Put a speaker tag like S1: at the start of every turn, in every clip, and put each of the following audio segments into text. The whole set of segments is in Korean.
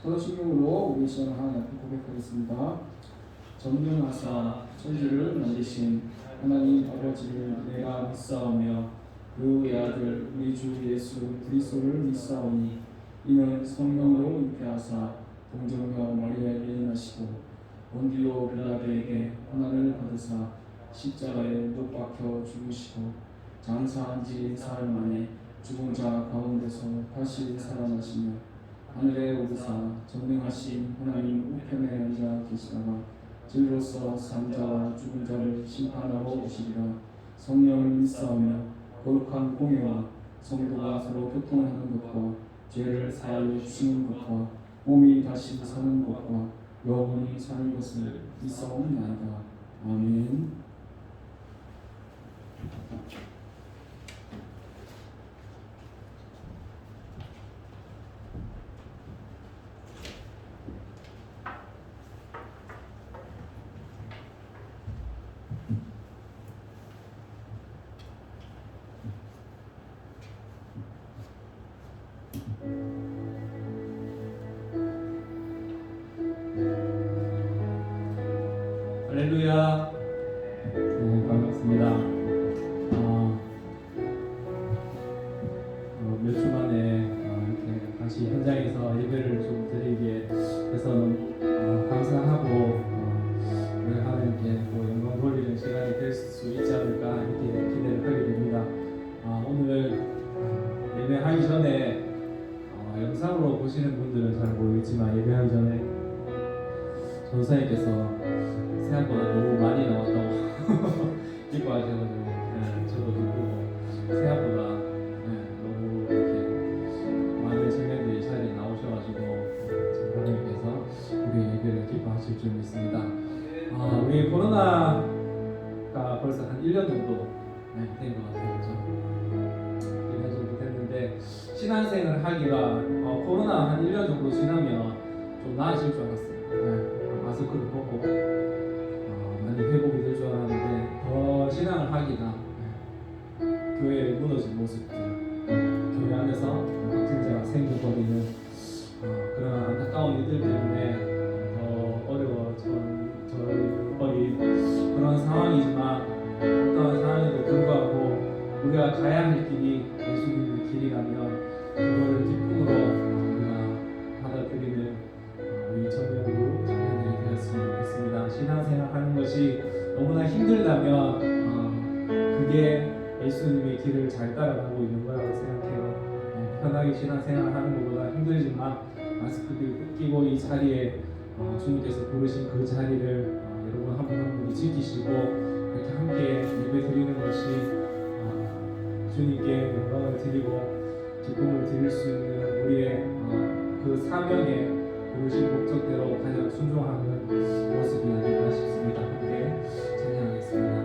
S1: 서신용으로 우리 시간 하나님 앞에 고백하겠습니다. 전능하사 천지를 만드신 하나님 아버지를 내가 믿사오며 그 외아들 우리 주 예수 그리스도를 믿사오니 이는 성령으로 잉태하사 동정녀 마리아에게 나시고 본디오 빌라도에게 고난을 받으사 십자가에 못 박혀 죽으시고 장사한 지 사흘 만에 죽은 자 가운데서 다시 살아나시며 하늘에 오르사 전능하신 하나님 우편에 앉아 계시다가 진리로서 산자와 죽은 자를 심판하러 오시리라. 성령을 믿사오며 거룩한 공예와 성도가 서로 교통하는 것과 죄를 사하여 주시는 것과 몸이 다시 사는 것과 영원히 사는 것을 믿사옵나이다. 아멘.
S2: 할렐루야. 반갑습니다. 몇 주 만에 이렇게 다시 현장에서 예배를 좀 드리게 해서 너무 감사하고 우리 하나님께 영광 돌리는 시간이 될 수 있지 않을까 이렇게 기대를 하게 됩니다. 오늘 예배하기 전에 영상으로 보시는 분들은 잘 모르겠지만 예배하기 전에 전사님께서 생각보다 너무 많이 나왔다고 기뻐하셔가지고 저도 기쁘고 생각보다 너무 이렇게 많은 청년들이 자리에 나오셔가지고 하나님께서 우리 예배를 기뻐하실 줄 믿습니다. 우리 코로나가 벌써 한 1년 정도 된 것 같아요. 그렇죠? 1년 정도 됐는데 신앙생활을 하기가 코로나 한 1년 정도 지나면 좀 나아질 줄 알았어요. 마스크도 벗고 많이 회복이 될 줄 알았는데 더 신앙을 하기가 교회에 무너진 모습들, 교회 안에서 확진자가 생겨버리는 그런 안타까운 일들 때문에 더 어려워져버린 그런 상황이지만 어떠한 상황에도 불구하고 우리가 가야 할 길이 예수님의 길이라면 그거를 기쁨으로 우리가 받아들이는 우리 청년들이 되었으면 좋겠습니다. 신앙생활 하는 것이 너무나 힘들다면 그게 예수님의 길을 잘 따라가고 있는 거라고 생각해요. 편하게 신앙생활 하는 것보다 힘들지만 마스크를 끼고 이 자리에 주님께서 부르신 그 자리를 여러분 한 분 한 분이 지키시고 이렇게 함께 예배 드리는 것이 주님께 영광을 드리고 기쁨을 드릴 수 있는 우리의 그 사명에 부르신 목적대로 가장 순종하는 모습이 아닐까 싶습니다. 함께 찬양하겠습니다.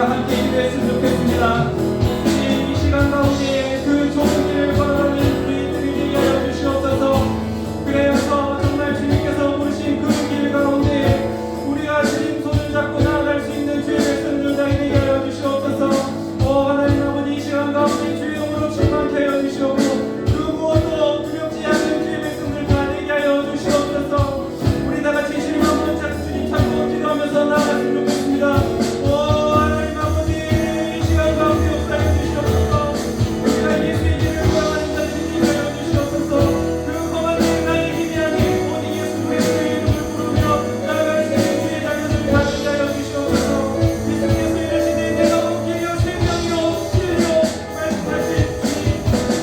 S1: 우리가 함께 기도했으면 좋겠습니다. 이 시간 가운데 그 좋은 길을 걸어가는 우리들이 되게 하여 주시옵소서. 그래서 정말 주님께서 부르신 그 길 가운데 우리가 주님 손을 잡고 나아갈 수 있는 주의 백성들 다 되게 하여 주시옵소서. 하나님 아버지 이 시간 가운데 주의 이름으로 충만케 하여 주시옵고 그 무엇도 두렵지 않는 주의 백성들 다 되게 하여 주시옵소서. 우리 다 같이 주님 한번 주님 찾고 기도하면서 나아갔으면 좋겠습니다. 하나님 아버지 이 시간 가운데 역사해 주시옵소서. 우리가 예수의 길을 걸어가는 자들이 되게 하여 주시옵소서. 그 거만한 나의 힘이 아닌 오직 예수 그리스도의 이름을 부르며 나아갈 수 있는 주의 자녀들 다 되게 하여 주시옵소서. 예수께서 이르시되 내가 온 길이요 생명이요 진리요 말씀하신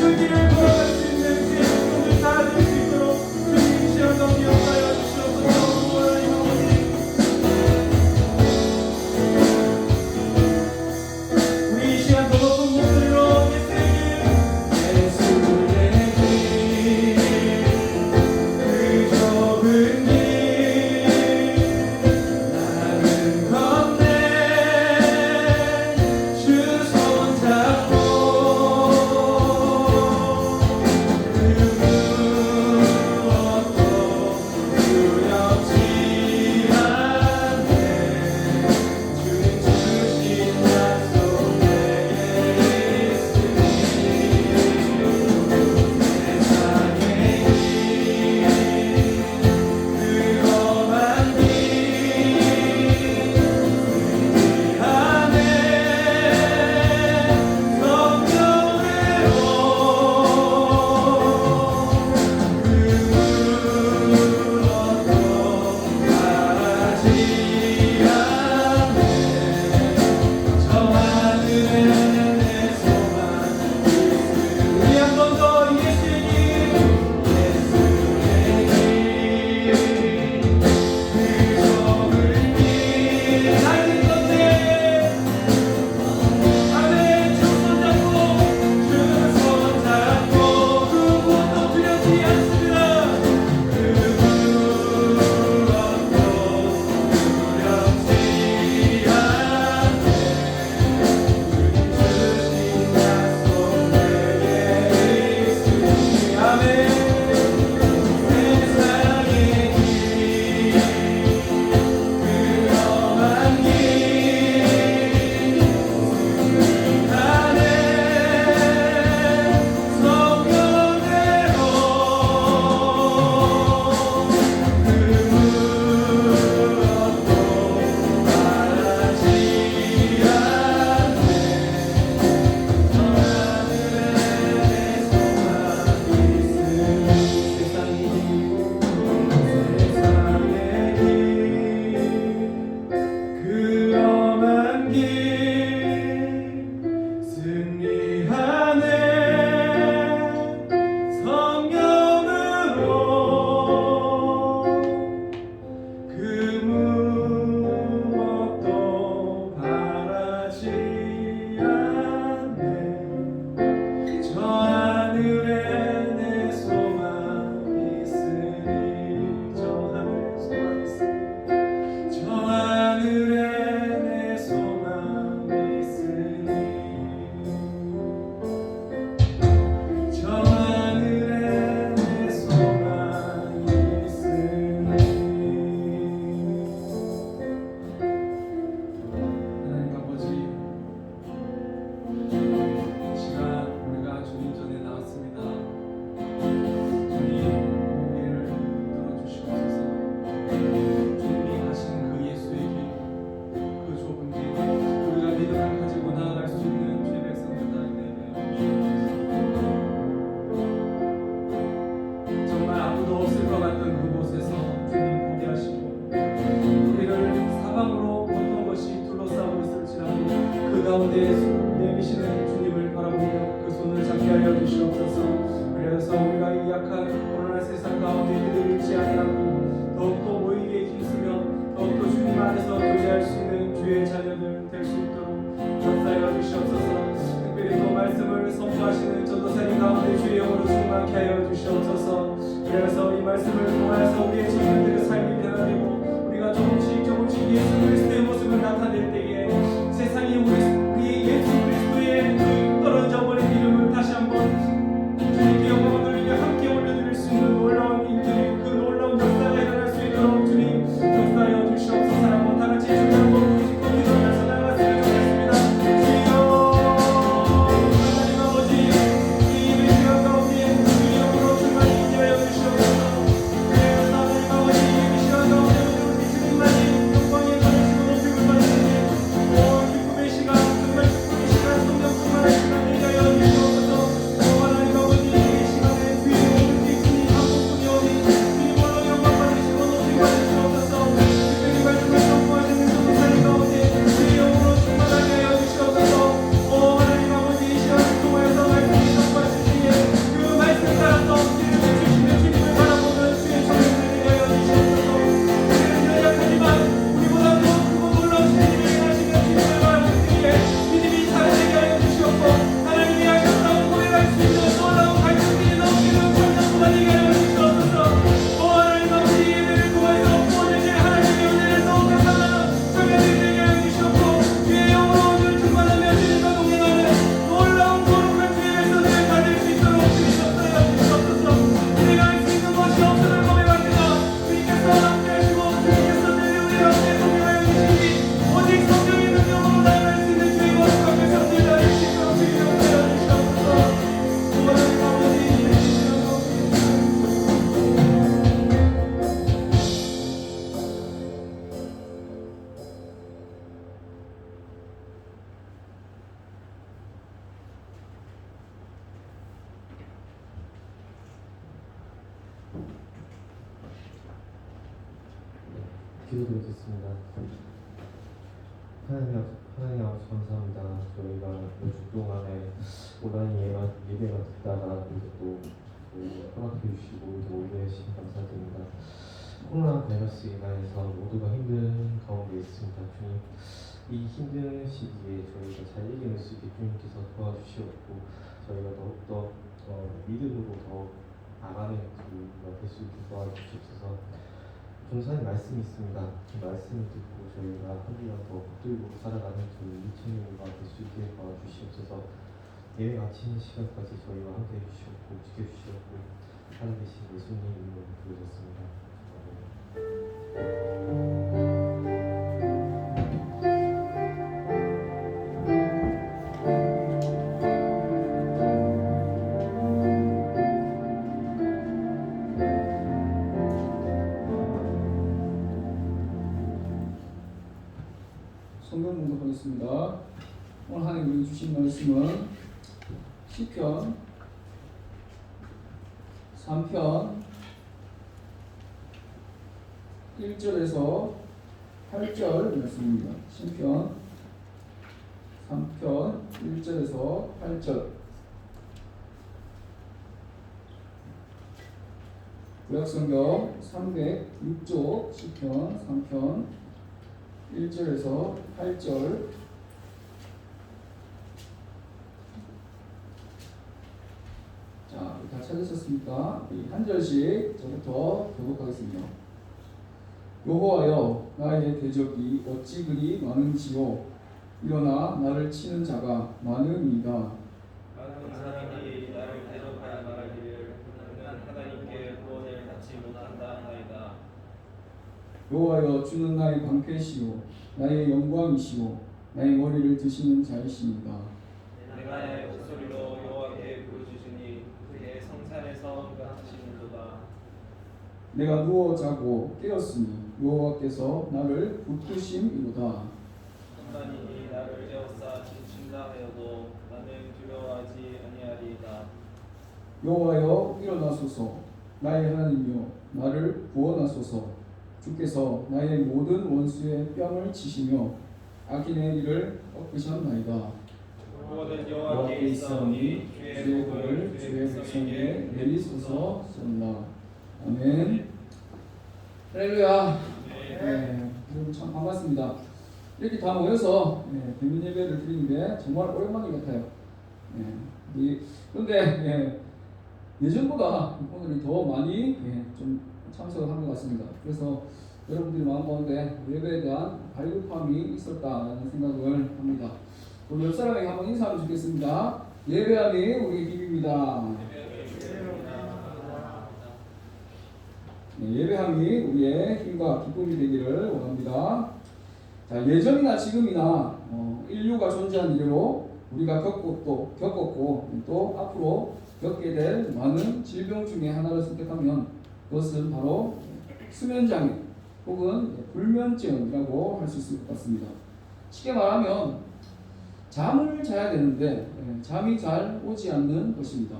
S1: 그 길을 걸어갈 수 있는 주의 백성들 다 될 수 있도록 주님 이 시간 가운데 역사하여 주시옵소서. 하나님 아버지 우리 이 시간 더 높은 목소리로 예수의 길 그 좁은 길 나는 걷네 주 손잡고 그 무엇도 두렵지 않네 주님 주신 약속 내게 있으니 세상의 길 그험한 길 안에 우리 한 번 더 예수의 길 그 좁은 길 나는 걷네 아멘 주 손잡고 그 무엇도 두렵지 않습니다. 그 무엇도 두렵지 않네 주님 주신 약속 내게 있으니 아멘 세상의 길 그험한 길 안에 성령대로 그 무엇도 바라지 않네 저 하늘에 소망이 있으니 세상의 길 그험한 길 승리하네 성령으로 그 무엇도 바라지 않네 저 하늘에 내 소망이 있으니 저 하늘에 소망이 있으니 저 하늘에 내 소망이 있으니 저 하늘에 내 소망이 있으니 하나님 아버지 이 시간 우리가 주님 전에 나왔습니다. 주님 우리를 들어주시옵소서. 주님이 가신 그 예수의 길 그 좁은 길 우리가 믿음을 가지고 나아갈 수 있는 주의 백성들 다 되게 하옵소서. 정말 아무도 없을 것 같던 그곳에서 주님 보게 하시고 우리를 사방으로 어떤 것이 둘러싸고 있을지라도 그 가운데 내미시는 주님을 바라보며 그 손을 잡게 하여 주시옵소서. 그래서 우리가 이 약한 코로나 세상 가운데 흔들리지 아니하고 더욱더 모이게 힘쓰며 더욱더 주님 안에서 교제할 수 있는 주의 자녀들 될 수 있도록 역사하여 주시옵소서. 특별히 또 말씀을 선포하시는 전도사님 가운데 주의 영으로 충만케 하여 주시옵소서. 그래서 이 말씀을 통하여서 우리의 지금들의 삶이 변화되고 우리가 조금씩 예수 그리스도의 모습을 나타낼 때에 세상이 우리
S3: 기도드리겠습니다. 하나님 아버지 감사합니다. 저희가 몇 주 동안에 온라인 예배가 듣다가 이제 또 허락해 주시고 이제 오게 하신 감사드립니다. 코로나 바이러스 인하여서 모두가 힘든 가운데 있습니다. 주님, 이 힘든 시기에 저희가 잘 이겨낼 수 있게 주님께서 도와주시옵고 저희가 더욱더 믿음으로 더 나가는 저희가 될 수 있게 도와주시옵소서. 종사의 말씀이 있습니다. 그 말씀을 듣고 저희가 하루가 더 붙들고 살아가는 저희 미천님과 될 수 있게 도와주시옵소서. 예배 마치는 시간까지 저희와 함께 해주시옵고 지켜주시옵고 살아계신 예수님 이름으로 기도드렸습니다.
S1: 성경 공독하겠습니다. 오늘 하나님 우리 주신 말씀은 시편 3편 1절에서 8절 말씀입니다. 시편 3편 1절에서 8절. 구약성경 306쪽 시편 3편 1절에서 8절. 자, 다 찾으셨습니까? 한 절씩 저부터 교독하겠습니다. 여호와여, 나의 대적이 어찌 그리 많은지요. 일어나 나를 치는 자가 많으니이다.
S4: 많은 사람이 나를 대적하여 말하기를 나는 하나님께 구원을 받지 못한다 하나이다.
S1: 여호와여, 주는 나의 방패시요 나의 영광이시요 나의 머리를 드시는 자이시니이다.
S4: 내가 내 목소리로 여호와께 부르짖으니 그의 성산에서 응답하시는도다.
S1: 내가 누워 자고 깨었으니 여호와께서 나를 붙드심이로다.
S4: 천만인이 나를 에워싸 지친다 하여도 나는 두려워하지 아니하리이다.
S1: 여호와여, 일어나소서. 나의 하나님이여, 나를 구원하소서. 주께서 나의 모든 원수의 뺨을 치시며 악인의 일을 꺾으셨나이다.
S4: 구원은 여호와께 있사오니
S1: 주의 복을 주의 백성에게 내리소서. 쏜다. 아멘. 할렐루야. 네, 여러분 참 반갑습니다. 이렇게 다 모여서 대면 예배를 드리는 게 정말 오랜만인 것 같아요. 그런데 예전보다 오늘이 더 많이 좀 참석을 한 것 같습니다. 그래서 여러분들이 마음 가운데 예배에 대한 갈급함이 있었다는 생각을 합니다. 우리 옆 사람에게 한번 인사하면 좋겠습니다. 예배함이 우리의 힘입니다. 예배함이 우리의 힘과 기쁨이 되기를 원합니다. 자, 예전이나 지금이나 인류가 존재한 이래로 우리가 겪었고 또 앞으로 겪게 될 많은 질병 중에 하나를 선택하면 그것은 바로 수면장애 혹은 불면증이라고 할 수 있을 것 같습니다. 쉽게 말하면 잠을 자야 되는데 잠이 잘 오지 않는 것입니다.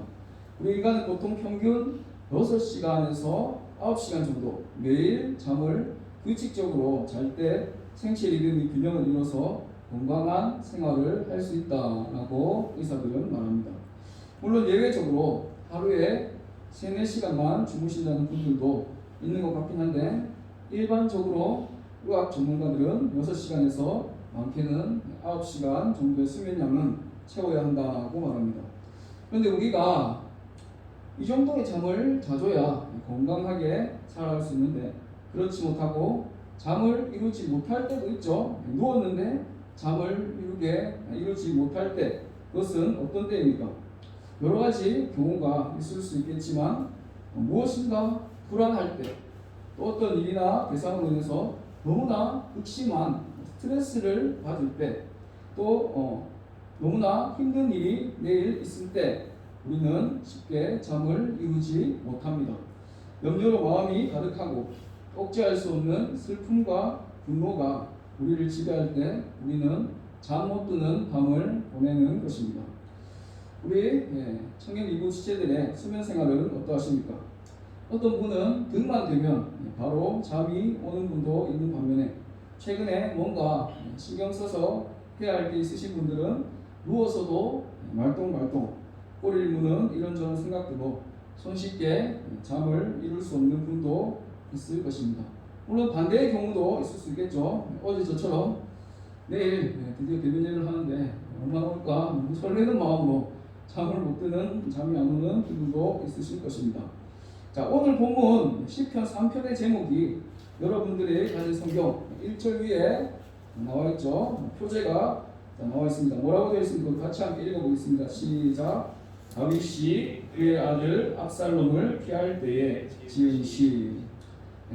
S1: 우리 인간은 보통 평균 6시간에서 9시간 정도 매일 잠을 규칙적으로 잘 때 생체 리듬이 균형을 이뤄서 건강한 생활을 할 수 있다라고 의사들은 말합니다. 물론 예외적으로 하루에 3-4시간만 주무신다는 분들도 있는 것 같긴 한데 일반적으로 의학 전문가들은 6시간에서 많게는 9시간 정도의 수면량은 채워야 한다고 말합니다. 그런데 우리가 이 정도의 잠을 자줘야 건강하게 살아갈 수 있는데 그렇지 못하고 잠을 이루지 못할 때도 있죠. 누웠는데 잠을 이루지 못할 때, 그것은 어떤 때입니까? 여러 가지 경우가 있을 수 있겠지만 무엇인가 불안할 때, 또 어떤 일이나 대상으로 인해서 너무나 극심한 스트레스를 받을 때, 또 너무나 힘든 일이 내일 있을 때 우리는 쉽게 잠을 이루지 못합니다. 염려로 마음이 가득하고 억제할 수 없는 슬픔과 분노가 우리를 지배할 때 우리는 잠 못 드는 밤을 보내는 것입니다. 우리 청년 이부 지체들의 수면 생활은 어떠하십니까? 어떤 분은 등만 되면 바로 잠이 오는 분도 있는 반면에 최근에 뭔가 신경 써서 해야 할 게 있으신 분들은 누워서도 말똥말똥 꼬리를 무는 이런저런 생각들로 손쉽게 잠을 이룰 수 없는 분도 있을 것입니다. 물론 반대의 경우도 있을 수 있겠죠. 어제 저처럼 내일 드디어 대변예를 하는데 얼마나 올까 너무 설레는 마음으로 잠을 못 드는, 잠이 안 오는 분들도 있으실 것입니다. 자, 오늘 본문 시편 3편의 제목이 여러분들이 가진 성경 1절 위에 나와 있죠. 표제가 나와 있습니다. 뭐라고 되어 있습니까? 같이 함께 읽어보겠습니다. 시작. 다윗이 그의 아들 압살롬을 피할 때에 지은 시.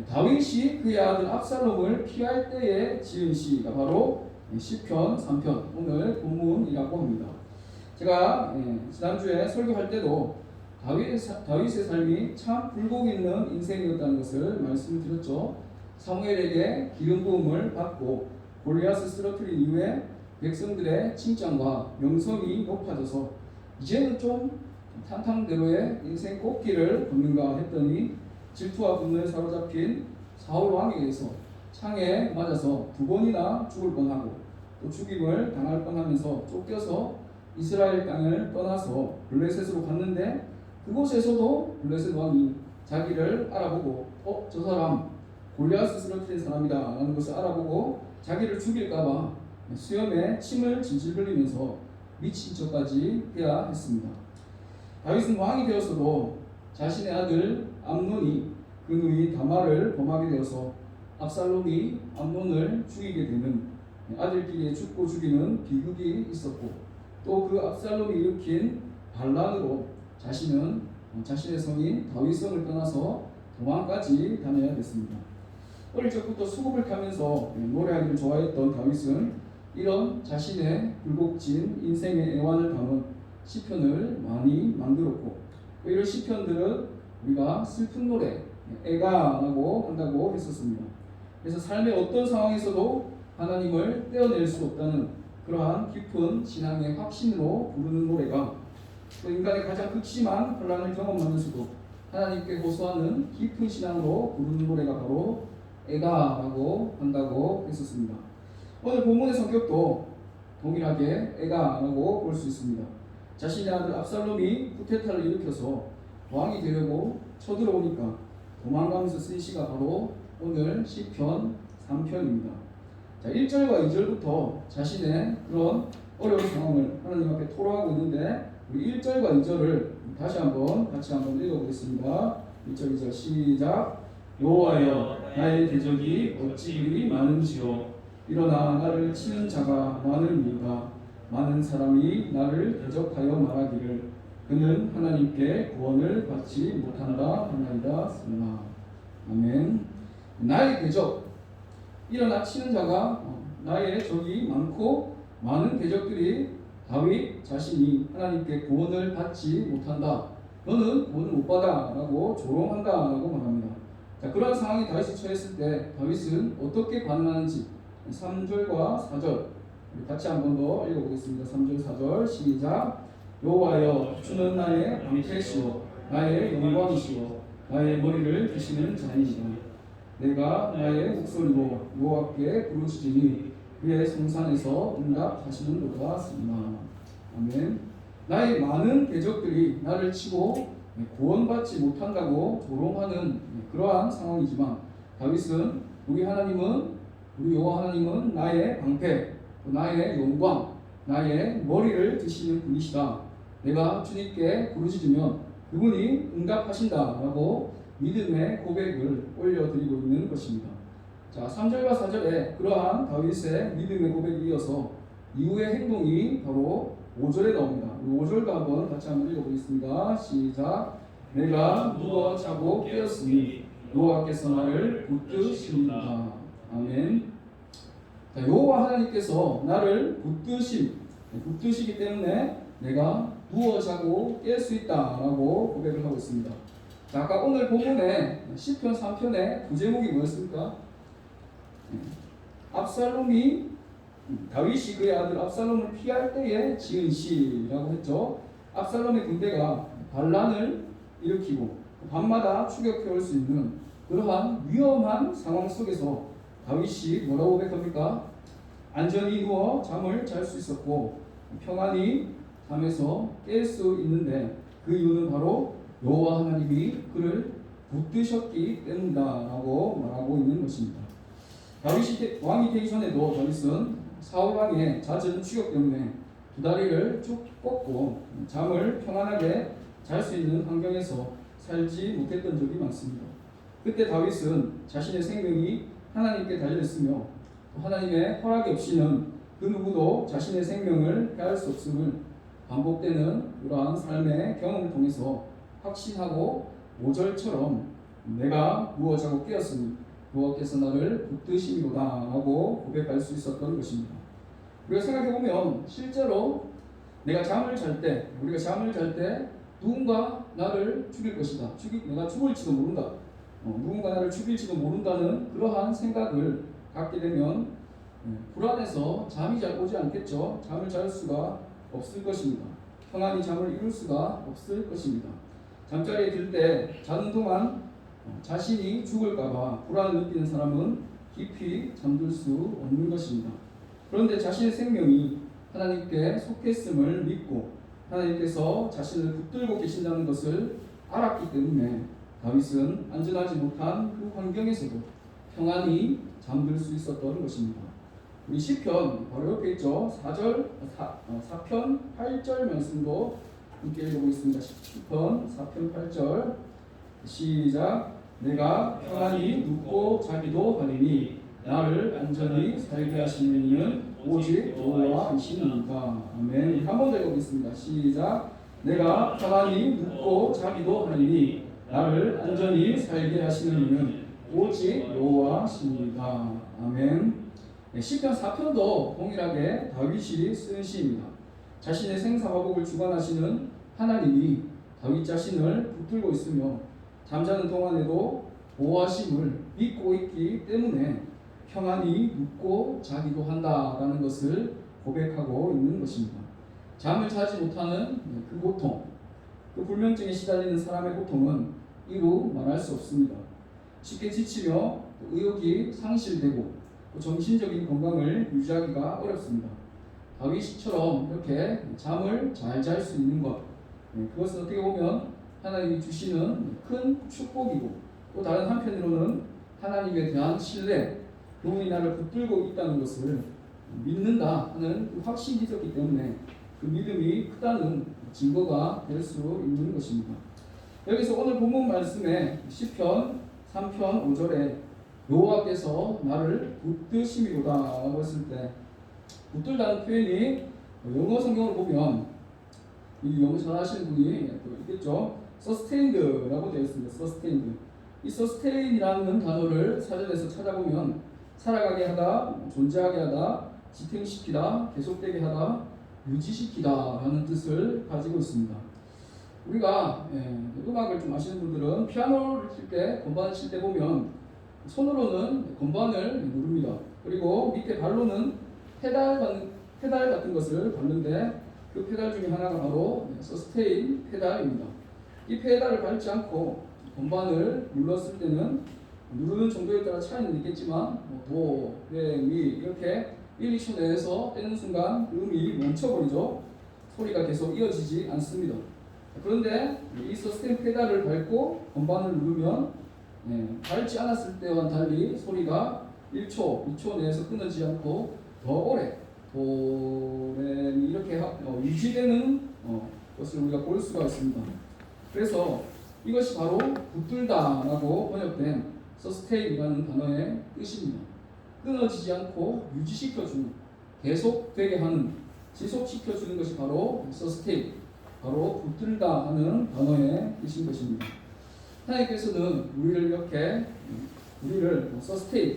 S1: 다윗이 그의 아들 압살롬을 피할 때에 지은 시가 바로 시편 3편 오늘 본문이라고 합니다. 제가 지난주에 설교할 때도 다윗의 삶이 참 굴곡 있는 인생이었다는 것을 말씀드렸죠. 사무엘에게 기름 부음을 받고 골리앗을 쓰러뜨린 이후에 백성들의 칭찬과 명성이 높아져서 이제는 좀 탄탄대로의 인생 꽃길을 걷는가 했더니 질투와 분노에 사로잡힌 사울 왕에 의해서 창에 맞아서 2번이나 죽을 뻔하고 또 죽임을 당할 뻔하면서 쫓겨서 이스라엘 땅을 떠나서 블레셋으로 갔는데 그곳에서도 블레셋 왕이 자기를 알아보고 저 사람 골리앗을 쓰러뜨린 사람이다 라는 것을 알아보고 자기를 죽일까봐 수염에 침을 질질 흘리면서 미친 척까지 해야 했습니다. 다윗은 왕이 되었어도 자신의 아들 암논이 그 누이 다말을 범하게 되어서 압살롬이 암논을 죽이게 되는 아들끼리 죽고 죽이는 비극이 있었고 또 그 압살롬이 일으킨 반란으로 자신의 성인 다윗성을 떠나서 도망까지 다녀야 됐습니다. 어릴 적부터 수국을 타면서 노래하기를 좋아했던 다윗은 이런 자신의 굴곡진 인생의 애환을 담은 시편을 많이 만들었고 이런 시편들은 우리가 슬픈 노래, 애가라고 한다고 했었습니다. 그래서 삶의 어떤 상황에서도 하나님을 떼어낼 수 없다는 그러한 깊은 신앙의 확신으로 부르는 노래가 또 인간의 가장 극심한 혼란을 경험하면서도 하나님께 호소하는 깊은 신앙으로 부르는 노래가 바로 애가라고 한다고 했었습니다. 오늘 본문의 성격도 동일하게 애가라고 볼 수 있습니다. 자신의 아들 압살롬이 쿠데타를 일으켜서 왕이 되려고 쳐들어오니까 도망가면서 쓴 시가 바로 오늘 시편 3편입니다. 자, 1절과 2절부터 자신의 그런 어려운 상황을 하나님 앞에 토로하고 있는데 우리 1절과 2절을 같이 한번 읽어보겠습니다. 1절 2절 시작. 여호와여 나의 대적이 어찌 그리 많은지요. 일어나 나를 치는 자가 많으니이다. 많은 사람이 나를 대적하여 말하기를 그는 하나님께 구원을 받지 못한다 하나이다. 아멘. 나의 대적, 일어나 치는 자가 나의 적이 많고 많은 대적들이 다윗 자신이 하나님께 구원을 받지 못한다. 너는 구원을 못 받아 라고 조롱한다 라고 말합니다. 자, 그런 상황이 다윗이 처했을 때 다윗은 어떻게 반응하는지 3절과 4절 같이 한번 더 읽어보겠습니다. 3절 4절 시작. 여호와여 주는 나의 방패시오 나의 영광이시오 나의 머리를 드시는 자이시오. 내가 나의 목소리로 여호와께 부르짖으니 그의 성산에서 응답하시는도다. 아멘. 나의 많은 대적들이 나를 치고 구원받지 못한다고 조롱하는 그러한 상황이지만 다윗은 우리 여호와 하나님은 나의 방패, 나의 영광, 나의 머리를 드시는 분이시다. 내가 주님께 부르짖으면 그분이 응답하신다라고 믿음의 고백을 올려드리고 있는 것입니다. 자, 3절과 4절에 그러한 다윗의 믿음의 고백에 이어서 이후의 행동이 바로 5절에 나옵니다. 5절도 한번 같이 읽어보겠습니다. 시작. 내가 누워 자고 깨었으니 여호와께서 나를 붙드십니다. 아멘. 자, 여호와 하나님께서 나를 붙드시기 때문에 내가 누워 자고 깰 수 있다라고 고백을 하고 있습니다. 자, 아까 오늘 본문에 시편 3편의 부제목이 뭐였습니까? 다윗이 그의 아들 압살롬을 피할 때에 지은 시라고 했죠. 압살롬의 군대가 반란을 일으키고 밤마다 추격해올 수 있는 그러한 위험한 상황 속에서 다윗이 뭐라고 고백합니까? 안전히 누워 잠을 잘 수 있었고 평안히 잠에서 깰 수 있는데 그 이유는 바로 여호와 하나님이 그를 붙드셨기 때문이다라고 말하고 있는 것입니다. 다윗이 왕이 되기 전에도 다윗은 사울 왕의 잦은 추격 때문에 두 다리를 쭉 뻗고 잠을 평안하게 잘 수 있는 환경에서 살지 못했던 적이 많습니다. 그때 다윗은 자신의 생명이 하나님께 달려있으며 하나님의 허락이 없이는 그 누구도 자신의 생명을 해할 수 없음을 반복되는 그러한 삶의 경험을 통해서 확신하고 5절처럼 내가 누워 자고 깨었으니 여호와께서 나를 붙드심이로다 라고 고백할 수 있었던 것입니다. 우리가 생각해보면 실제로 우리가 잠을 잘 때 누군가 나를 죽일 것이다. 내가 죽을지도 모른다. 누군가 나를 죽일지도 모른다는 그러한 생각을 갖게 되면 불안해서 잠이 잘 오지 않겠죠. 잠을 잘 수가 없을 것입니다. 평안히 잠을 이룰 수가 없을 것입니다. 잠자리에 들 때 자는 동안 자신이 죽을까봐 불안을 느끼는 사람은 깊이 잠들 수 없는 것입니다. 그런데 자신의 생명이 하나님께 속했음을 믿고 하나님께서 자신을 붙들고 계신다는 것을 알았기 때문에 다윗은 안전하지 못한 그 환경에서도 평안히 잠들 수 있었던 것입니다. 우리 시편 바로 옆에 있죠. 4편 8절 말씀도 함께 읽어보겠습니다. 시편 4편 8절 시작. 내가 평안히 눕고 자기도 하리니 나를 안전히 살게 하시는 이는 오직 여호와이시니이다. 아멘. 한 번 더 읽어보겠습니다. 시작. 내가 평안히 눕고 자기도 하리니 나를 안전히 살게 하시는 이는 오직 여호와시니이다. 아멘. 시편 4편도 동일하게 다윗이 쓴 시입니다. 자신의 생사화복을 주관하시는 하나님이 다윗 자신을 붙들고 있으며 잠자는 동안에도 보호하심을 믿고 있기 때문에 평안히 눕고 자기도 한다라는 것을 고백하고 있는 것입니다. 잠을 자지 못하는 그 고통, 그 불면증에 시달리는 사람의 고통은 이루 말할 수 없습니다. 쉽게 지치며 의욕이 상실되고 정신적인 건강을 유지하기가 어렵습니다. 다윗처럼 이렇게 잠을 잘 잘 수 있는 것, 그것은 어떻게 보면 하나님이 주시는 큰 축복이고 또 다른 한편으로는 하나님에 대한 신뢰, 그분이 나를 붙들고 있다는 것을 믿는다 하는 그 확신이 있었기 때문에 그 믿음이 크다는 증거가 될 수 있는 것입니다. 여기서 오늘 본문 말씀에 시편 3편 5절에 여호와께서 나를 붙드심이로다 라고 했을 때 붙들다는 표현이 영어 성경을 보면 이 영어 잘하시는 분이 또 있겠죠. sustained라고 되어 있습니다. sustained. 이 sustain이라는 단어를 사전에서 찾아보면 살아가게 하다, 존재하게 하다, 지탱시키다, 계속되게 하다, 유지시키다 라는 뜻을 가지고 있습니다. 우리가 음악을 좀 아시는 분들은 피아노를 칠 때, 건반을 칠 때 보면 손으로는 건반을 누릅니다. 그리고 밑에 발로는 페달 같은 것을 밟는데 그 페달 중에 하나가 바로 서스테인 페달입니다. 이 페달을 밟지 않고 건반을 눌렀을 때는 누르는 정도에 따라 차이는 있겠지만 도, 레, 미 이렇게 1, 2초 내에서 떼는 순간 음이 멈춰버리죠. 소리가 계속 이어지지 않습니다. 그런데 이 서스테인 페달을 밟고 건반을 누르면 밟지 않았을 때와는 달리 소리가 1초, 2초 내에서 끊어지지 않고 더 오래 도, 레, 미 이렇게 유지되는 것을 우리가 볼 수가 있습니다. 그래서 이것이 바로 붙들다라고 번역된 서스테인이라는 단어의 뜻입니다. 끊어지지 않고 유지시켜주는, 계속되게 하는, 지속시켜주는 것이 바로 서스테인, 바로 붙들다 하는 단어의 뜻인 것입니다. 하나님께서는 우리를 서스테인,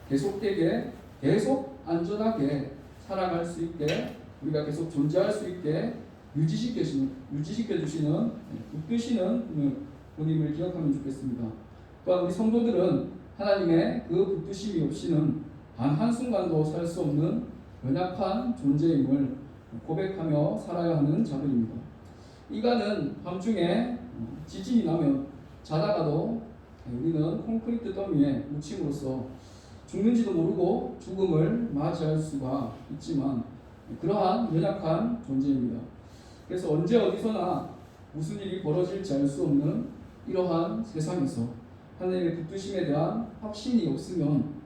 S1: 계속되게, 계속 안전하게 살아갈 수 있게, 우리가 계속 존재할 수 있게 유지시켜주시는, 붙드시는 분임을 기억하면 좋겠습니다. 또한 우리 성도들은 하나님의 그 붙드심이 없이는 단 한순간도 살 수 없는 연약한 존재임을 고백하며 살아야 하는 자들입니다. 이가는 밤중에 지진이 나면 자다가도 우리는 콘크리트 더미에 묻힘으로써 죽는지도 모르고 죽음을 맞이할 수가 있지만 그러한 연약한 존재입니다. 그래서 언제 어디서나 무슨 일이 벌어질지 알 수 없는 이러한 세상에서 하나님의 붙드심에 대한 확신이 없으면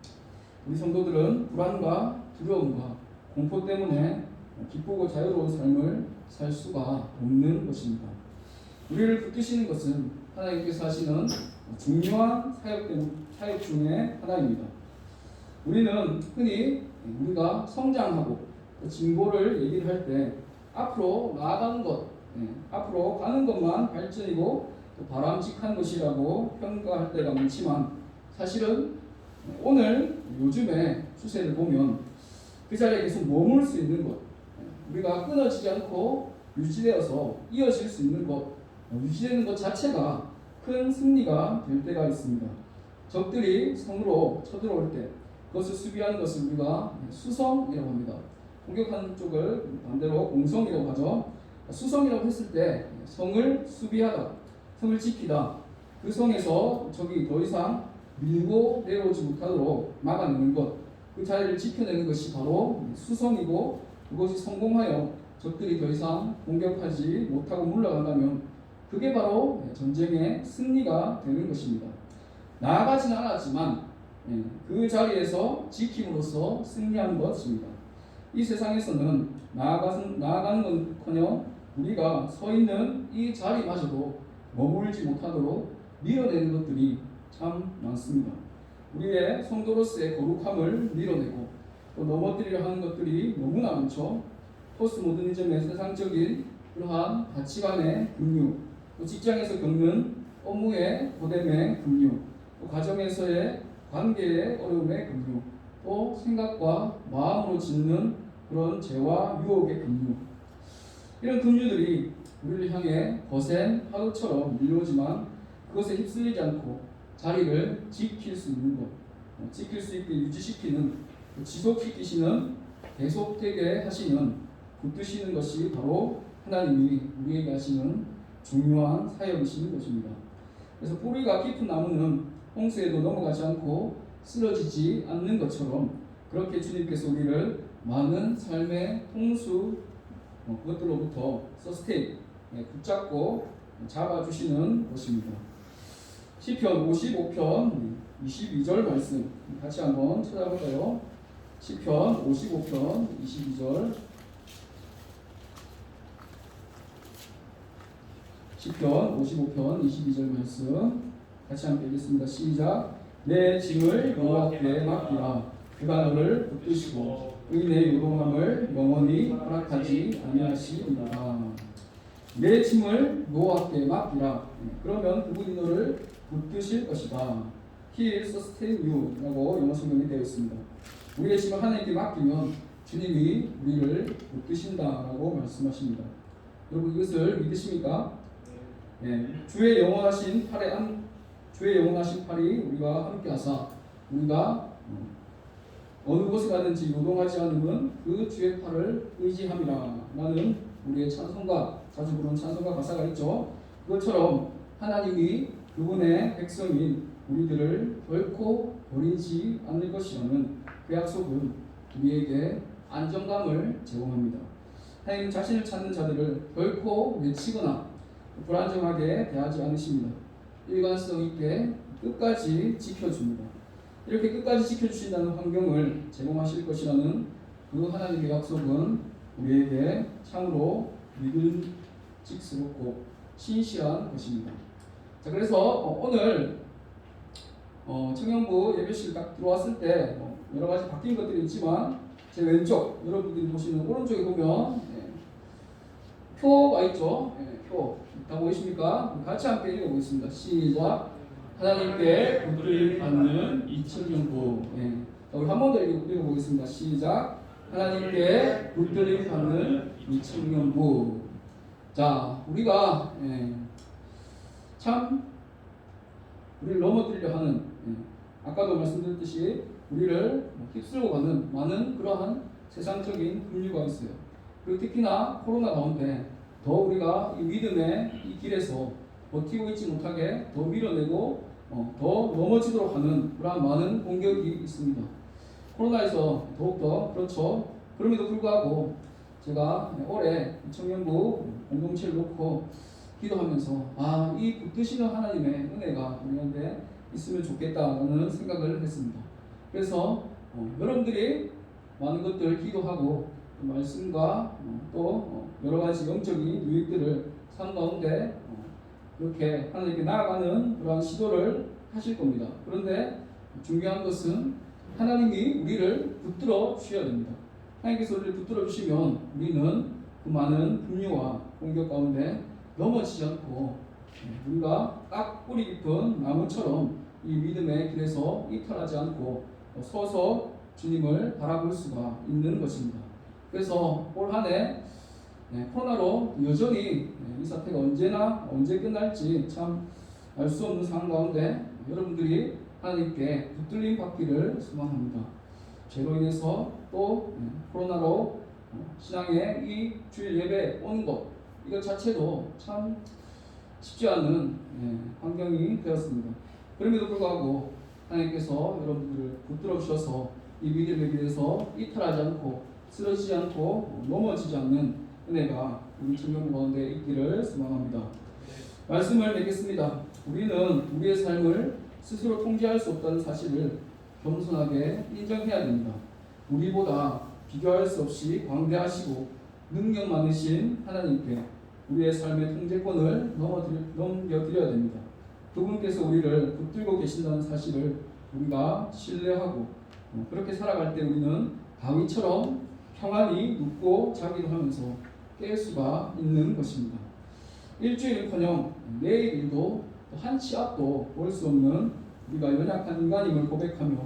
S1: 우리 성도들은 불안과 두려움과 공포 때문에 기쁘고 자유로운 삶을 살 수가 없는 것입니다. 우리를 붙드시는 것은 하나님께서 하시는 중요한 사역 중에 하나입니다. 우리는 흔히 우리가 성장하고 진보를 얘기를 할 때 앞으로 나아가는 것, 앞으로 가는 것만 발전이고 또 바람직한 것이라고 평가할 때가 많지만 사실은 오늘 요즘의 추세를 보면 그 자리에 계속 머물 수 있는 것, 우리가 끊어지지 않고 유지되어서 이어질 수 있는 것, 유지되는 것 자체가 큰 승리가 될 때가 있습니다. 적들이 성으로 쳐들어올 때 그것을 수비하는 것을 우리가 수성이라고 합니다. 공격하는 쪽을 반대로 공성이라고 하죠. 수성이라고 했을 때 성을 수비하다, 성을 지키다, 그 성에서 적이 더 이상 밀고 내려오지 못하도록 막아내는 것, 그 자리를 지켜내는 것이 바로 수성이고 그것이 성공하여 적들이 더 이상 공격하지 못하고 물러간다면 그게 바로 전쟁의 승리가 되는 것입니다. 나아가지는 않았지만 그 자리에서 지킴으로써 승리한 것입니다. 이 세상에서는 나아가는 건커녕 우리가 서 있는 이 자리마저도 머물지 못하도록 밀어내는 것들이 참 많습니다. 우리의 성도로서의 거룩함을 밀어내고 또 넘어뜨리려 하는 것들이 너무나 많죠. 포스모더니즘의 세상적인 그러한 가치관의 급류, 또 직장에서 겪는 업무의 고됨의 급류, 또 가정에서의 관계의 어려움의 급류, 또 생각과 마음으로 짓는 그런 죄와 유혹의 급류, 이런 급류들이 우리를 향해 거센 파도처럼 밀려오지만 그것에 휩쓸리지 않고 자리를 지킬 수 있는 것, 지킬 수 있게 유지시키는, 지속시키시는, 계속되게 하시는, 붙드시는 것이 바로 하나님이 우리에게 하시는 중요한 사역이시는 것입니다. 그래서 뿌리가 깊은 나무는 홍수에도 넘어가지 않고 쓰러지지 않는 것처럼 그렇게 주님께서 우리를 많은 삶의 홍수 그것들로부터 서스테인, 붙잡고 잡아주시는 것입니다. 시편 55편 22절 말씀 같이 한번 찾아볼까요? 시편 55편 22절, 시편 55편 22절 말씀 같이 함께 읽겠습니다. 시작. 내 짐을 여호와께 맡기라. 그가 너를 붙드시고 의인의 요동함을 영원히 허락하지 아니하시리라. 내 짐을 여호와께 맡기라. 그러면 그분이 너를 붙드실 것이다. He will sustain you 라고 영어 성경에 되어 있습니다. 우리의 짐을 하나님께 맡기면 주님이 우리를 붙드신다라고 말씀하십니다. 여러분 이것을 믿으십니까? 주의 영원하신 팔이 우리가 함께 하사 우리가 어느 곳에 가든지 요동하지 않으면 그 주의 팔을 의지함이라 라는 우리의 찬송가, 자주 부르는 찬송가 가사가 있죠. 그것처럼 하나님이 그분의 백성인 우리들을 결코 버리지 않을 것이라는 그 약속은 우리에게 안정감을 제공합니다. 하나님 자신을 찾는 자들을 결코 외치거나 불안정하게 대하지 않으십니다. 일관성 있게 끝까지 지켜줍니다. 이렇게 끝까지 지켜주신다는 환경을 제공하실 것이라는 그 하나님의 약속은 우리에게 참으로 믿음직스럽고 신실한 것입니다. 자, 그래서 오늘 청년부 예배실 딱 들어왔을 때 여러 가지 바뀐 것들이 있지만 제 왼쪽 여러분들이 보시는 오른쪽에 보면 표가 있죠. 표 다 보이십니까? 같이 함께 읽어보겠습니다. 시작. 하나님께 붙들림 받는 이청년부. 우리 한 번 더 읽어보겠습니다. 시작. 하나님께 붙들림 받는 이청년부. 자, 우리가 참 우리를 넘어뜨리려 하는 아까도 말씀드렸듯이 우리를 휩쓸고 가는 많은 그러한 세상적인 급류가 있어요. 그리고 특히나 코로나 가운데 더 우리가 이 믿음의 이 길에서 버티고 있지 못하게 더 밀어내고 더 넘어지도록 하는 그러한 많은 공격이 있습니다. 코로나에서 더욱더 그렇죠. 그럼에도 불구하고 제가 올해 청년부 공동체를 놓고 기도하면서 이 붙드시는 하나님의 은혜가 우리한테 있으면 좋겠다는 생각을 했습니다. 그래서 여러분들이 많은 것들 기도하고 말씀과 또 여러 가지 영적인 유익들을 삶 가운데 그렇게 하나님께 나아가는 그러한 시도를 하실 겁니다. 그런데 중요한 것은 하나님이 우리를 붙들어 주셔야 됩니다. 하나님께서 우리를 붙들어 주시면 우리는 그 많은 분유와 공격 가운데 넘어지지 않고 우리가 딱 뿌리 깊은 나무처럼 이 믿음의 길에서 이탈하지 않고 서서 주님을 바라볼 수가 있는 것입니다. 그래서 올 한 해 코로나로 여전히 이 사태가 언제 끝날지 참 알 수 없는 상황 가운데 여러분들이 하나님께 붙들림 받기를 소망합니다. 죄로 인해서 또 코로나로 신앙의 이 주일 예배 오는 것 이것 자체도 참 쉽지 않은 환경이 되었습니다. 그럼에도 불구하고 하나님께서 여러분들을 붙들어 주셔서 이 믿음의 길에서 이탈하지 않고 쓰러지지 않고 넘어지지 않는 은혜가 우리 청년 가운데 있기를 소망합니다. 말씀을 맺겠습니다. 우리는 우리의 삶을 스스로 통제할 수 없다는 사실을 겸손하게 인정해야 됩니다. 우리보다 비교할 수 없이 광대하시고 능력 많으신 하나님께 우리의 삶의 통제권을 넘겨드려야 됩니다. 그분께서 우리를 붙들고 계신다는 사실을 우리가 신뢰하고 그렇게 살아갈 때 우리는 다윗처럼 평안히 눕고 자기도 하면서 깰 수가 있는 것입니다. 일주일은커녕 내일 일도 한 치 앞도 볼 수 없는 우리가 연약한 인간임을 고백하며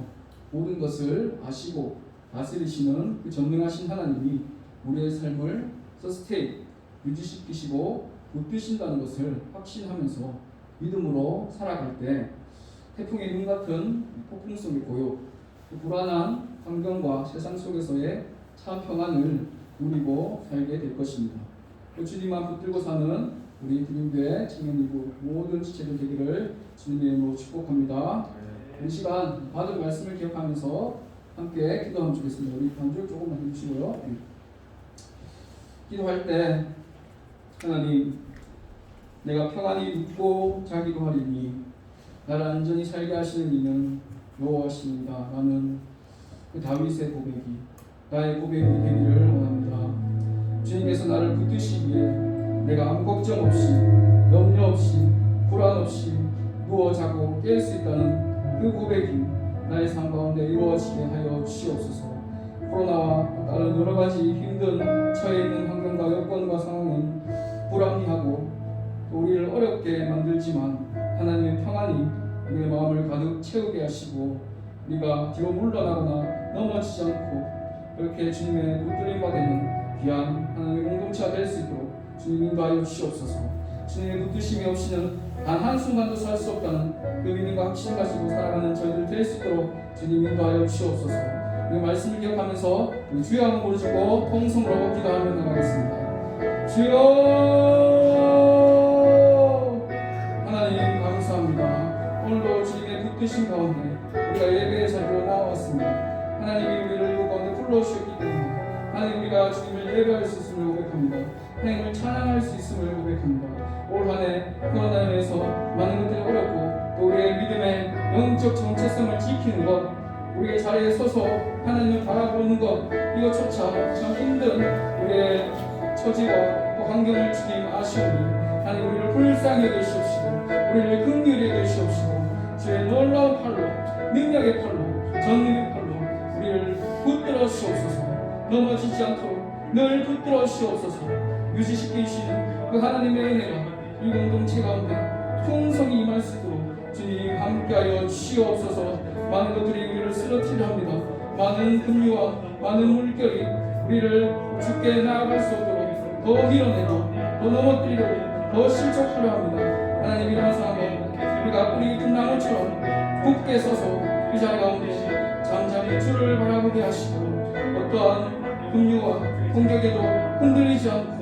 S1: 모든 것을 아시고 다스리시는 그 전능하신 하나님이 우리의 삶을 서스테인 유지시키시고 붙드신다는 것을 확신하면서 믿음으로 살아갈 때 태풍의 눈 같은 폭풍 속의 고요, 불안한 환경과 세상 속에서의 참 평안을 누리고 살게 될 것입니다. 주님만 붙들고 사는 우리 드림교회 청년일부 모든 지체들 되기를 주님의 이름으로 축복합니다. 이 시간 받은 말씀을 기억하면서 함께 기도하면 좋겠습니다. 우리 반주 조금만 해주시고요. 기도할 때 하나님, 내가 평안히 눕고 자기도 하리니 나를 안전히 살게 하시는 이는 여호와시니이다. 라는 그 다윗의 고백이 나의 고백이 되기를 원합니다. 주님께서 나를 붙드시기에 내가 아무 걱정 없이 염려 없이 불안 없이 누워 자고 깰 수 있다는 그 고백이 나의 삶 가운데 이루어지게 하여 주시옵소서. 코로나와 다른 여러 가지 힘든 처해 있는 환경과 여건과 상황은 불합리하고 또 우리를 어렵게 만들지만 하나님의 평안이 우리의 마음을 가득 채우게 하시고 우리가 뒤로 물러나거나 넘어지지 않고 그렇게 주님의 붙들림 받는 귀한 하나님의 공동체가 될 수 있도록 주님 인도하여 주시옵소서. 주님의 붙드심이 없이는 단 한순간도 살 수 없다는 그 믿음과 확신 가지고 살아가는 저희들 될 수 있도록 주님 인도하여 주시옵소서. 우리 말씀을 기억하면서 우리 주여 한번 부르시고 통성으로 기도하며 나가겠습니다. 주여 하나님 감사합니다. 오늘도 주님의 붙드심 가운데 우리가 예배의 자리로 나왔습니다. 하나님이 우리를 이곳 가운데 불러주셨기 때문에 하나님 우리가 주님을 예배할 수 있음을 고백합니다. 하나님을 찬양할 수 있음을 고백합니다. 올 한 해 코로나로 인해서 많은 것들이 어렵고 또 우리의 믿음의 영적 정체성을 지키는 것, 우리의 자리에 서서 하나님을 바라보는 것, 이것조차 참 힘든 우리의 처지와 또 환경을 주님 아시오니 하나님 우리를 불쌍히 여기시옵시고 우리를 긍휼히 여기시옵시고 주의 놀라운 팔로 능력의 팔로 전능의 팔로 우리를 붙들어 주옵소서. 넘어지지 않도록 늘 붙들어 주옵소서. 유지시키시는 그 하나님의 은혜가 이 공동체 가운데 풍성히 임할 수 있도록 주님 함께하여 주시옵소서. 많은 것들이 우리를 쓰러뜨리려 합니다. 많은 급류와 많은 물결이 우리를 죽게 나아갈 수 없도록 더 밀어내고 더 넘어뜨리려고 더 실족하려 합니다. 하나님 이러한 상황 가운데 우리가 뿌리 깊은 나무처럼 굳게 서서 이 자리 가운데 잠잠히 주를 바라보게 하시고 어떠한 급류와 공격에도 흔들리지 않고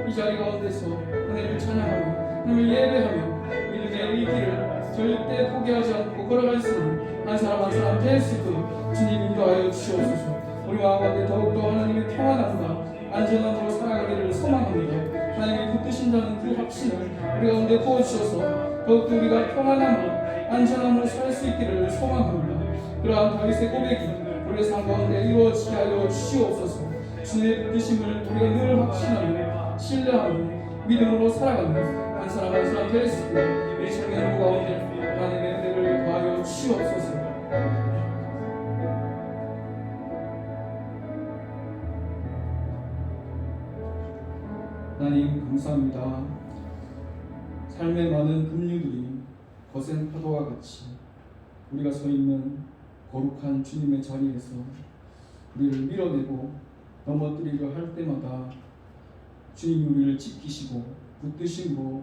S1: 이 자리 가운데서 은혜를 찬양하며 하나님을 예배하며 믿음의 이 길을 절대 포기하지 않고 걸어갈 수 있는 한 사람 한 사람 될 수 있도록 주님 인도하여 주시옵소서. 우리 마음 가운데 더욱더 하나님의 평안함과 안전함으로 살아가기를 소망합니다. 하나님이 붙드신다는 그 확신을 우리 가운데 부어주셔서 더욱더 우리가 평안함으로 안전함으로 살 수 있기를 소망합니다. 그러한 다윗의 고백이 우리의 삶 가운데 이루어지게 하여 주시옵소서. 주님의 붙드심을 우리가 늘 확신하며 신뢰하며 믿음으로 살아가는 한 사람 한 사람 될 수 있도록 우리 청년 가운데 하나님의 은혜를 더하여 주시옵소서. 하나님 감사합니다. 삶의 많은 급류들이 거센 파도와 같이 우리가 서 있는 거룩한 주님의 자리에서 우리를 밀어내고 넘어뜨리려 할 때마다 주님이 우리를 지키시고 붙드심으로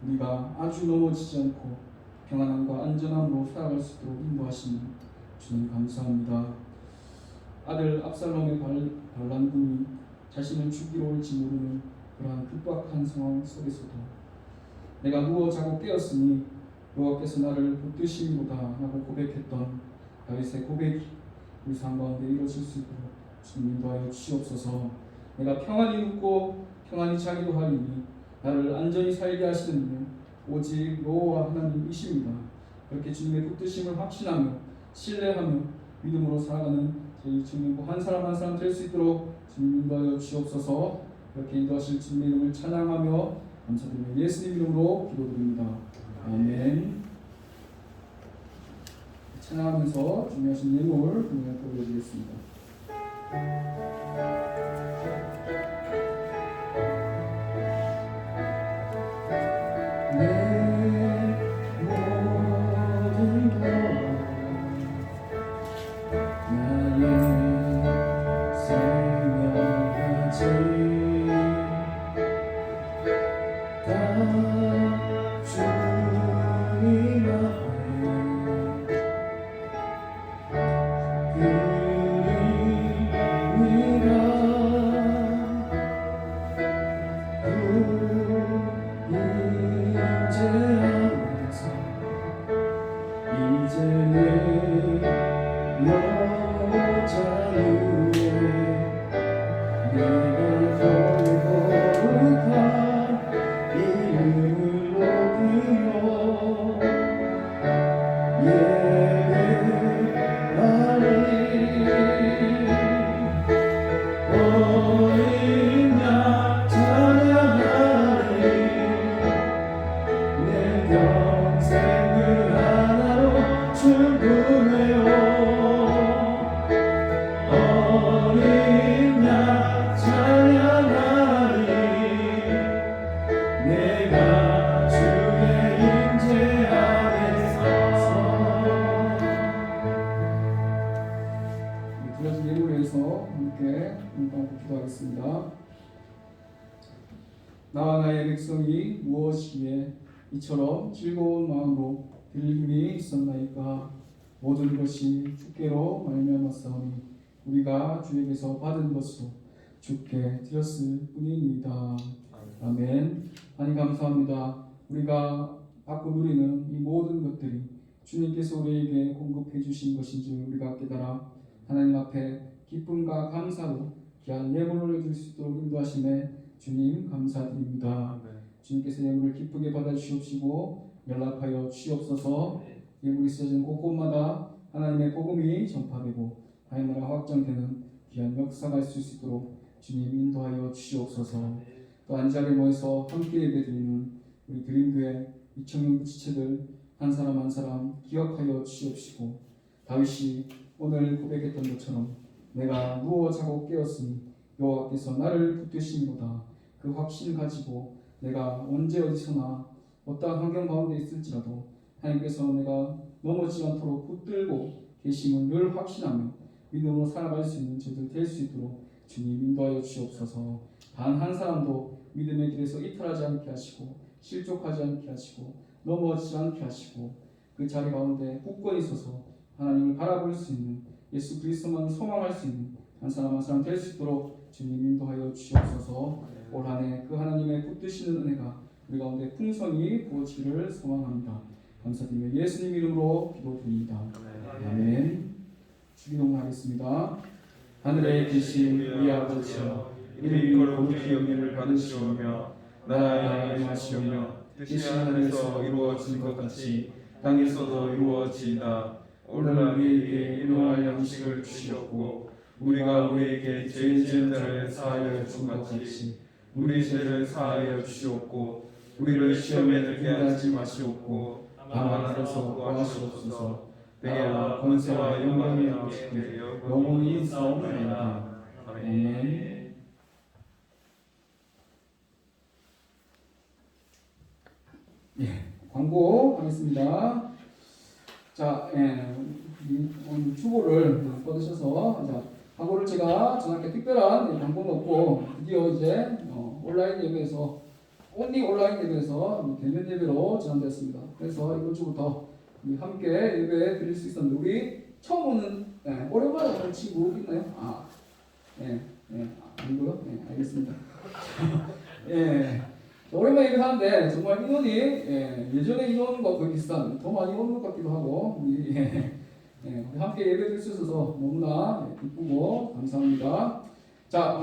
S1: 우리가 아주 넘어지지 않고 평안함과 안전함으로 살아갈 수 있도록 인도하시는 주님 감사합니다. 아들 압살롬의 반란군이 자신을 죽이러 올지 모르는 그러한 급박한 상황 속에서도 내가 누워 자고 깨었으니 여호와께서 나를 붙드심이로다 라고 고백했던 다윗의 고백이 우리 삶 가운데 이루어질 수 있도록 주님 인도하여 주시옵소서. 내가 평안히 눕고 평안히 자기도 하리니 나를 안전히 살게 하시는 이는 오직 여호와 하나님이십니다. 그렇게 주님의 붙드심을 확신하며 신뢰하며 믿음으로 살아가는 저희 주님과 한 사람 한 사람 될 수 있도록 주님 인도하여 주시옵소서. 그렇게 인도하실 주님의 이름을 찬양하며 감사드리며 예수님 이름으로 기도드립니다. 아멘. 찬양하면서 준비하신 예물 보여드리겠습니다. 나와 나의 백성이 무엇이기에 이처럼 즐거운 마음으로 드릴 힘이 있었나이까. 모든 것이 주께로 말미암았사오니 우리가 주에게서 받은 것으로 주께 드렸을 뿐이니이다. 아멘. 하나님 감사합니다. 우리가 받고 누리는 이 모든 것들이 주님께서 우리에게 공급해 주신 것인 줄 우리가 깨달아 하나님 앞에 기쁨과 감사로 귀한 예물을 올려드릴 수 있도록 인도하심에 주님 감사드립니다. 주님께서 예물을 기쁘게 받아주시옵시고 연락하여 주시옵소서. 예물이 쓰여진 곳곳마다 하나님의 복음이 전파되고 하나님 나라 확장되는 귀한 역사가 있을 수 있도록 주님 인도하여 주시옵소서. 또 안자리에 모여서 함께 예배드리는 우리 드림교회 이청용 지체들 한 사람 한 사람 기억하여 주시옵시고 다윗이 오늘 고백했던 것처럼 내가 누워 자고 깨었으니 여호와께서 나를 붙드시니로다. 그 확신 가지고 내가 언제 어디서나 어떠한 환경 가운데 있을지라도 하나님께서 내가 넘어지지 않도록 붙들고 계심을 늘 확신하며 믿음으로 살아갈 수 있는 저들 될 수 있도록 주님 인도하여 주시옵소서. 단 한 사람도 믿음의 길에서 이탈하지 않게 하시고 실족하지 않게 하시고 넘어지지 않게 하시고 그 자리 가운데 굳건히 서서 하나님을 바라볼 수 있는 예수 그리스도만 소망할 수 있는 한 사람 한 사람 될 수 있도록 주님 인도하여 주시옵소서. 올 한 해 그 하나님의 붙드시는 은혜가 우리 가운데 풍성히 부어지기를 소망합니다. 감사드리며 예수님 이름으로 기도드립니다. 아멘. 주기도문하겠습니다. 하늘에 계신 우리 아버지여, 이름이 거룩히 여김을 받으시오며 나라의 임하시오며 뜻이 하늘에서 이루어진 것 같이 땅에서도 이루어지이다. 오늘 우리에게 일용할 양식을 주시옵고 우리가 우리에게 죄 지은 자를 사하여 준 것 같이 우리 죄를 사하여 주시옵고 우리를 시험에 들게 하지 마시옵고 다만 알아서 구하시옵소서. 때야 권세와 영광이 아버지께 영원히 싸움나이다. 아멘. 예, 광고 하겠습니다. 자, 오늘 주보를 받으셔서 자, 광고를 제가 저녁에 특별한 광고는 없고 드디어 이제 온라인 예배에서 온리 온라인 예배에서 대면 예배로 전환됐습니다. 그래서 이번 주부터 함께 예배 드릴 수 있었는데 우리 처음 오는 오랜만에 오는 친구 있나요? 아니고요. 알겠습니다. 오랜만에 예배 하는데 정말 인원이 예전에 인원과 거의 비슷한 더 많이 오는 것 같기도 하고 우리 함께 예배 드릴 수 있어서 너무나 기쁘고 감사합니다. 자,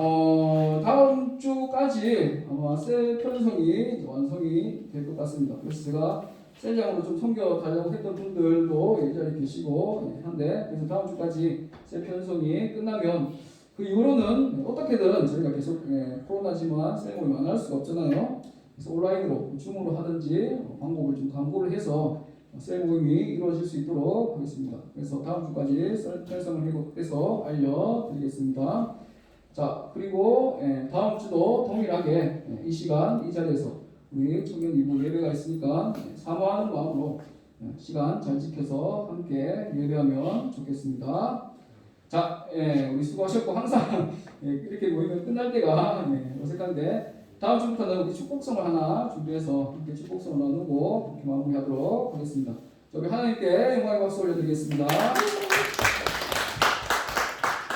S1: 다음 주까지 아마 셀 편성이 완성이 될 것 같습니다. 그래서 제가 셀장으로 좀 섬겨달라고 했던 분들도 이 자리에 계시고 한데 그래서 다음 주까지 셀 편성이 끝나면 그 이후로는 어떻게든 저희가 계속 코로나지만 셀 모임 안 할 수가 없잖아요. 그래서 온라인으로 줌으로 하든지 방법을 좀 강구를 해서 셀 모임이 이루어질 수 있도록 하겠습니다. 그래서 다음 주까지 셀 편성을 해서 알려드리겠습니다. 자, 그리고 다음 주도 동일하게 이 시간 이 자리에서 우리 청년 2부 예배가 있으니까 사모하는 마음으로 시간 잘 지켜서 함께 예배하면 좋겠습니다. 자, 우리 수고하셨고 항상 이렇게 모이면 끝날 때가 어색한데 다음 주부터는 우리 축복성을 하나 준비해서 함께 축복성을 나누고 이렇게 마무리하도록 하겠습니다. 저희 하나님께 영광의 박수 올려드리겠습니다.